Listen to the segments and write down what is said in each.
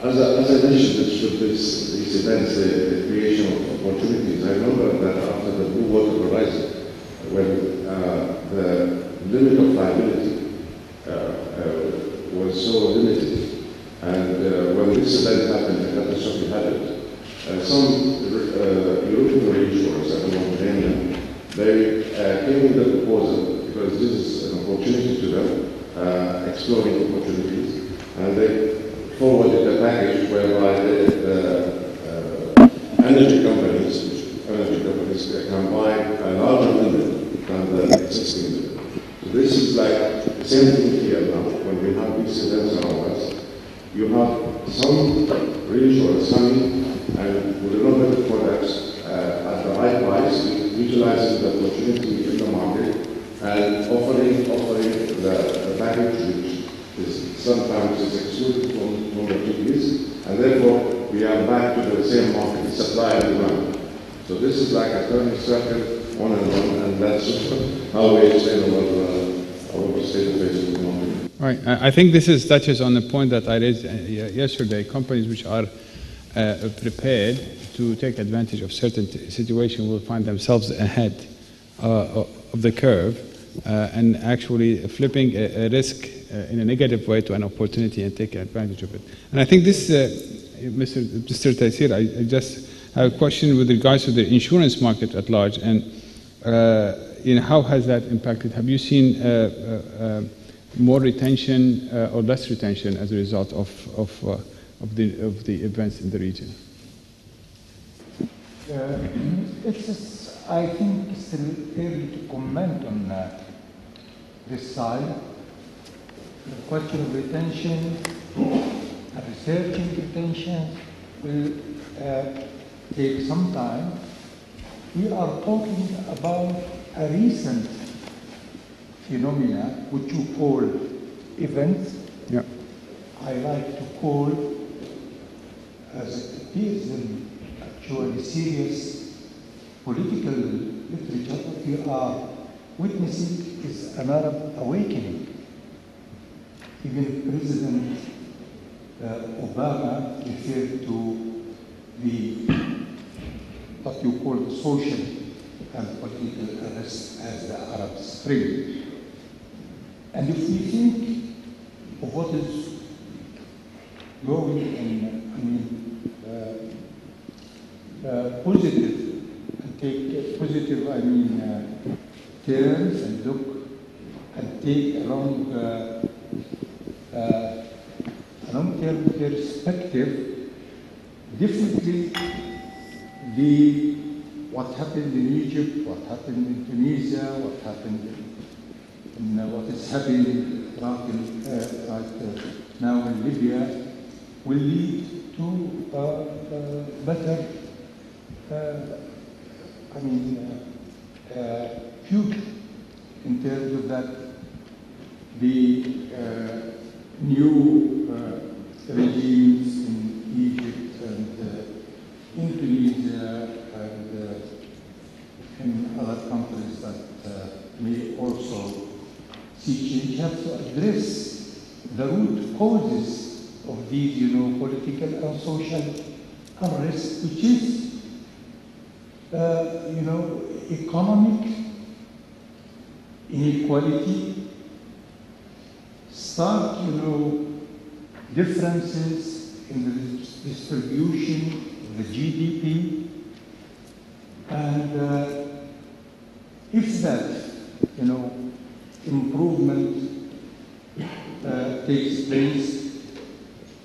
as I mentioned, these events, the creation of opportunities, I remember that after the Blue Water Horizon, when the limit of liability was so limited, and when this event happened, the catastrophe happened, some European reinsurers, I don't want to name them, they came with a proposal, because this is an opportunity to them, exploring opportunities, and they forwarded a package whereby the energy companies can buy a larger limit than the existing limit. So this is like the same thing here now. When we have these events around us, you have some reinsurers coming and with innovative products at the right price, utilizing the opportunity in the market and offering the package which is sometimes excluded from the TVs, and therefore we are back to the same market, supply and demand. So this is like a turning circle, on, and that's how we explain our state of affairs in the market. Right. I think this touches on the point that I raised yesterday. Companies which are prepared to take advantage of certain situations will find themselves ahead of the curve and actually flipping a risk in a negative way to an opportunity and taking advantage of it. And I think this, Mr. Taysir, I just have a question with regards to the insurance market at large, and how has that impacted? Have you seen more retention or less retention as a result of the events in the region? I think it's still early to comment on this side. The question of retention, researching retention will take some time. We are talking about a recent phenomena which you call events. Yeah. I like to call, as it is in actually serious political literature, what we are witnessing is an Arab awakening. Even President Obama referred to what you call the social and political arrest as the Arab Spring. And if we think of what is going in, positive, and take positive, terms and look and take a long-term perspective, definitely what happened in Egypt, what happened in Tunisia, what happened what is happening right now in Libya will lead to better, future in terms of that the new regimes in Egypt and in Tunisia and in other countries that may also see change have to address the root causes of these, political and social unrest, which is, economic inequality, stark, differences in the distribution of the GDP, and if that, improvement takes place,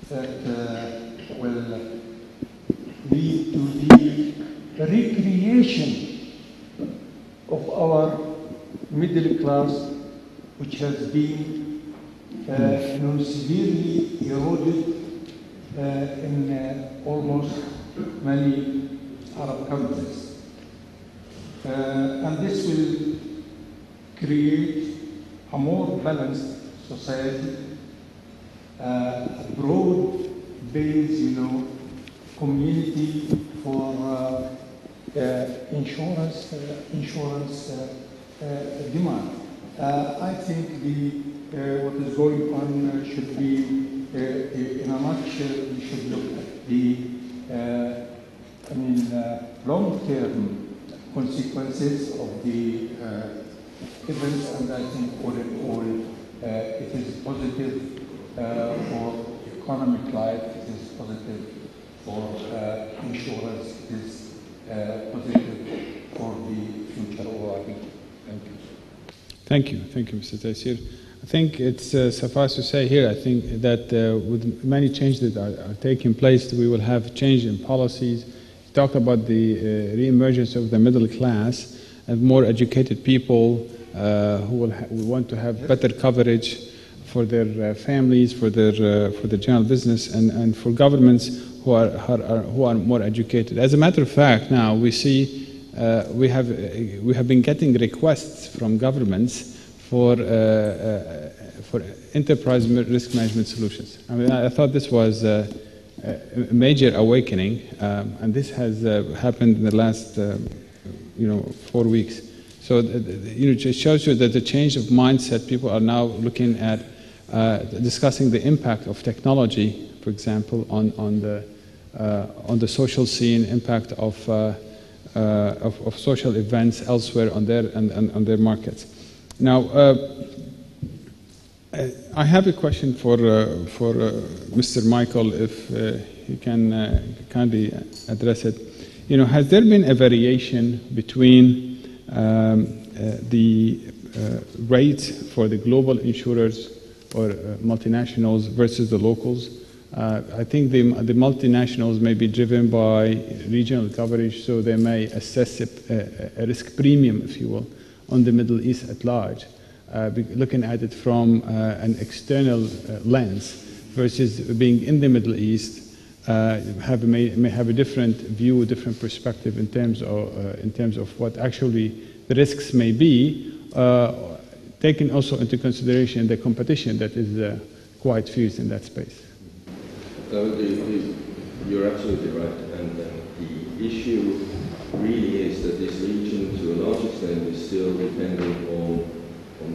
that will lead to the recreation of our middle class, which has been severely eroded in almost many Arab countries. And this will create a more balanced society, a broad-based, community for insurance demand. I think what is going on should be in a nutshell, we should look at the long-term consequences of the events, and I think all in all, it is positive for economic life, it is positive for insurance, it is positive for the future of our Thank you, Mr. Taysir. I think it's suffice to say here, I think that with many changes that are taking place, we will have change in policies. You talked about the re-emergence of the middle class and more educated people who want to have better coverage for their families, for their general business, and for governments who are more educated. As a matter of fact, now we see we have been getting requests from governments for enterprise risk management solutions. I mean, I thought this was a major awakening, and this has happened in the last 4 weeks. So it just shows you that the change of mindset. People are now looking at discussing the impact of technology, for example, on the social scene, impact of social events elsewhere on their markets. Now, I have a question for Mr. Michael, if he can kindly address it. Has there been a variation between the rate for the global insurers or multinationals versus the locals? I think the multinationals may be driven by regional coverage, so they may assess a risk premium, if you will, on the Middle East at large, looking at it from an external lens, versus being in the Middle East, may have a different view, a different perspective in terms of what actually the risks may be, taking also into consideration the competition that is quite fierce in that space. You're absolutely right, and the issue really is that this region, to a large extent, is still dependent on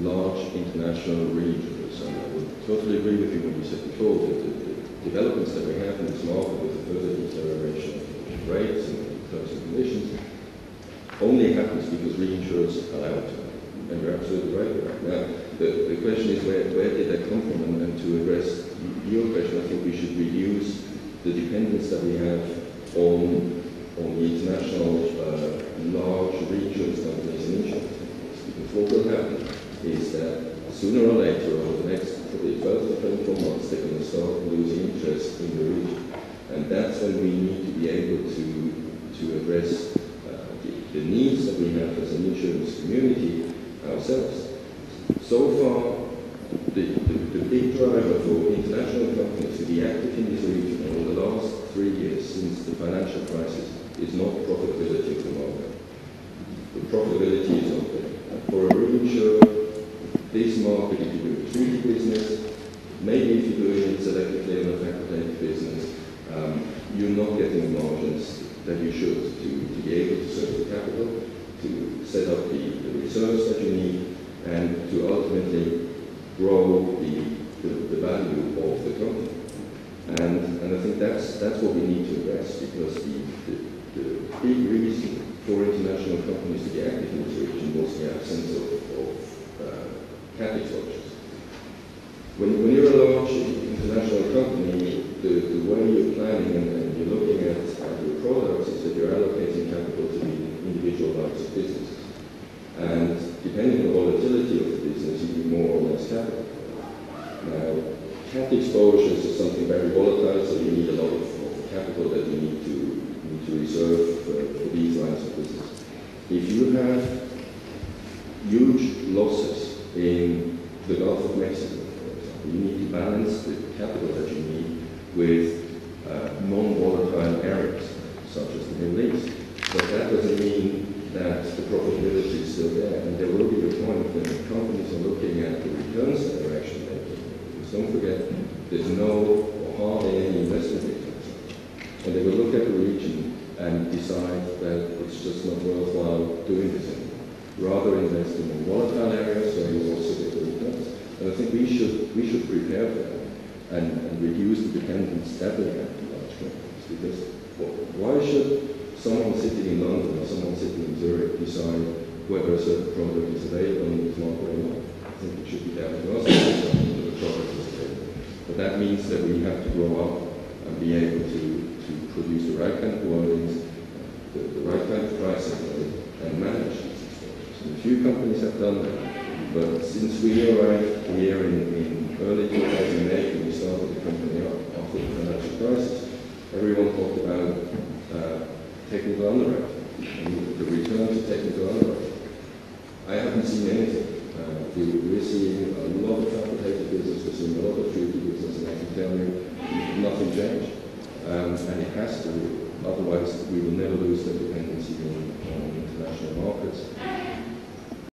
large international regions. And I would totally agree with you when you said before that the developments that we have in this market with the further deterioration of rates and terms and conditions only happens because reinsurers allow it to. And you're absolutely right with that. Now, the question is where did that come from? And to address your question, I think we should reduce the dependence that we have on the international large reinsurance companies and insurance companies. Because what will happen is that sooner or later, over the next probably 12 to 24 months, they're going to start losing interest in the region. And that's when we need to be able to address the needs that we have as an insurance community ourselves. So far, the big driver for international companies to be active in this region over the last 3 years since the financial crisis is not profitability of the market. The profitability is not there. For a reinsurer, this market, if you do a treaty business, maybe if you're doing it selectively on a facultative business, you're not getting the margins that you should to be able to serve the capital, to set up the reserves that you need, and to ultimately grow the value of the company. And I think that's what we need to address, because the big reason for international companies to be active in this region was the absence of cat exposures. When you're a large international company, the way you're planning and you're looking at your products is that you're allocating capital to the individual lines of businesses. And depending on the volatility of the business, you need more or less capital. Now, cat exposures is something very volatile, so you need a lot of capital that you need to reserve for these lines of business. If you have huge losses in the Gulf of Mexico, for example, you need to balance the capital that you need with non-volatile areas, such as the Middle East. But that doesn't mean that the profitability is still there, and there will be a point when companies are looking at the returns that they're actually making. Because don't forget, there's no or hardly any investment returns. And they will look at the region and decide that it's just not worthwhile doing this anymore. Rather invest in more volatile areas where you also get the returns. And I think we should prepare for that. and reduce the dependence that they have on large companies. Because why should someone sitting in London or someone sitting in Zurich decide whether a certain product is available in this market or not? I think it should be down to us to decide whether the product is available. But that means that we have to grow up and be able to produce the right kind of quantities, the right kind of pricing, and manage these exposures. And a few companies have done that. But since we arrived here in early 2008, when we started the company up after the financial crisis, everyone talked about technical underwriting, and the return to technical underwriting. I haven't seen anything. We're seeing a lot of facultative business, we're seeing a lot of treaty business, and I can tell you, nothing changed. And it has to, otherwise we will never lose the dependency on international markets.